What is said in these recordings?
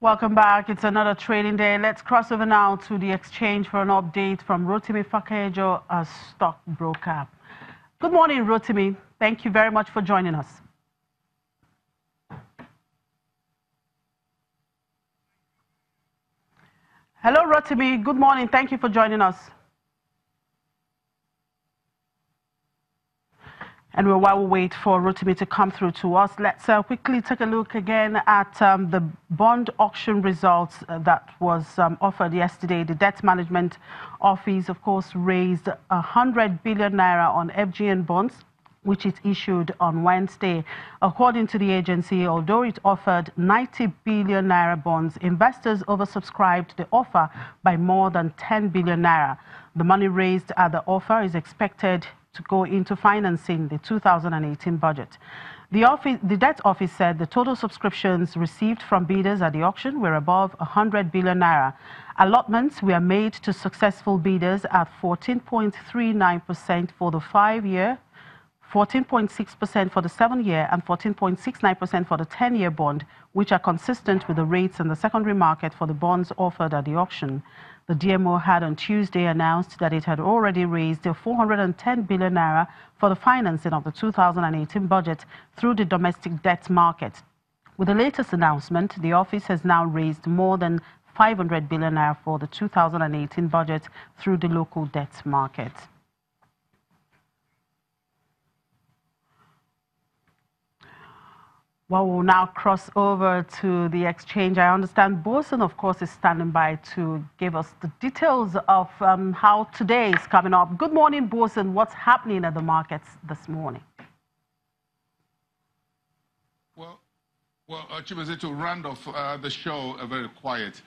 Welcome back. It's another trading day. Let's cross over now to the exchange for an update from Rotimi Fakejo, a stockbroker. Good morning, Rotimi. Thank you very much for joining us. Hello, Rotimi. Good morning. Thank you for joining us. And while we wait for Rotimi to come through to us, let's quickly take a look again at the bond auction results that was offered yesterday. The Debt Management Office, of course, raised 100 billion naira on FGN bonds, which it issued on Wednesday. According to the agency, although it offered 90 billion naira bonds, investors oversubscribed the offer by more than 10 billion naira. The money raised at the offer is expected to go into financing the 2018 budget. The debt office said the total subscriptions received from bidders at the auction were above 100 billion naira. Allotments were made to successful bidders at 14.39% for the 5-year, 14.6% for the 7-year, and 14.69% for the 10-year bond, which are consistent with the rates in the secondary market for the bonds offered at the auction. The DMO had on Tuesday announced that it had already raised 410 billion naira for the financing of the 2018 budget through the domestic debt market. With the latest announcement, the office has now raised more than 500 billion naira for the 2018 budget through the local debt market. Well, we'll now cross over to the exchange. I understand Bosun, of course, is standing by to give us the details of how today is coming up. Good morning, Bosun. What's happening at the markets this morning? Well, Chimaze, to round off the show, a very quiet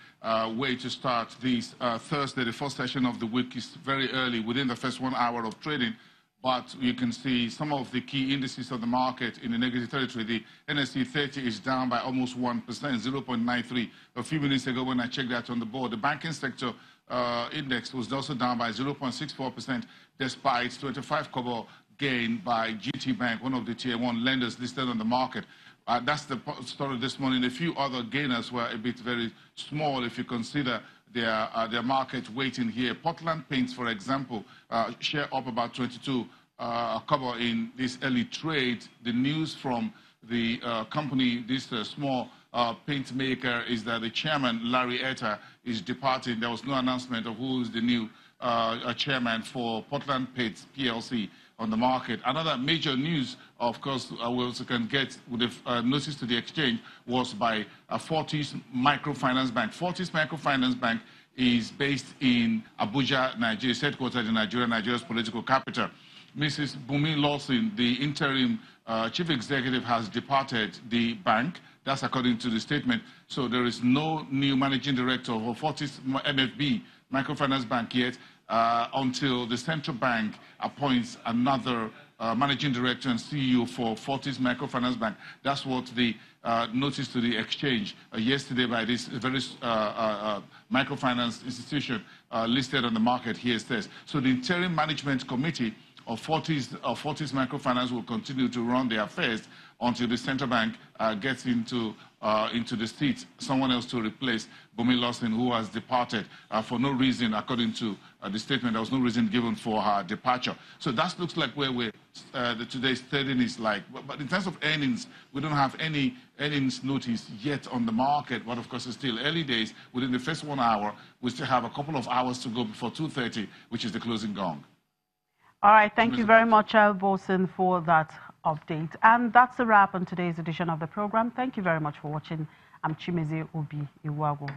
way to start this Thursday. The first session of the week is very early, within the first 1 hour of trading. But you can see some of the key indices of the market in the negative territory. The NSE 30 is down by almost 1%, 0.93. A few minutes ago when I checked that on the board, the banking sector index was also down by 0.64%, despite 25 kobo gain by GT Bank, one of the tier 1 lenders listed on the market. That's the story this morning. A few other gainers were a bit very small if you consider their market weighting here. Portland Paints, for example, share up about 22 kobo in this early trade. The news from the company, this small paint maker, is that the chairman, Larry Etta, is departing. There was no announcement of who is the new chairman for Portland Paints PLC on the market. Another major news, of course, we also can get with the notice to the exchange, was by Fortis Microfinance Bank. Fortis Microfinance Bank is based in Abuja, Nigeria. It's headquartered in Nigeria, Nigeria's political capital. Mrs. Bumi Lawson, the interim chief executive, has departed the bank. That's according to the statement. So there is no new managing director for Fortis MFB, Microfinance Bank, yet, until the central bank appoints another managing director and CEO for Fortis Microfinance Bank. That's what the notice to the exchange yesterday by this very microfinance institution listed on the market here says. So the interim management committee of Fortis Microfinance will continue to run their affairs until the central bank gets into the seat, someone else to replace Bumi Lawson, who has departed for no reason. According to the statement, there was no reason given for her departure. So that looks like where today's trading is like. But in terms of earnings, we don't have any earnings notice yet on the market. But of course, it's still early days. Within the first 1 hour, we still have a couple of hours to go before 2:30, which is the closing gong. All right, thank you very much, Bosun, for that update. And that's a wrap on today's edition of the program. Thank you very much for watching. I'm Chimeze Obi Iwago.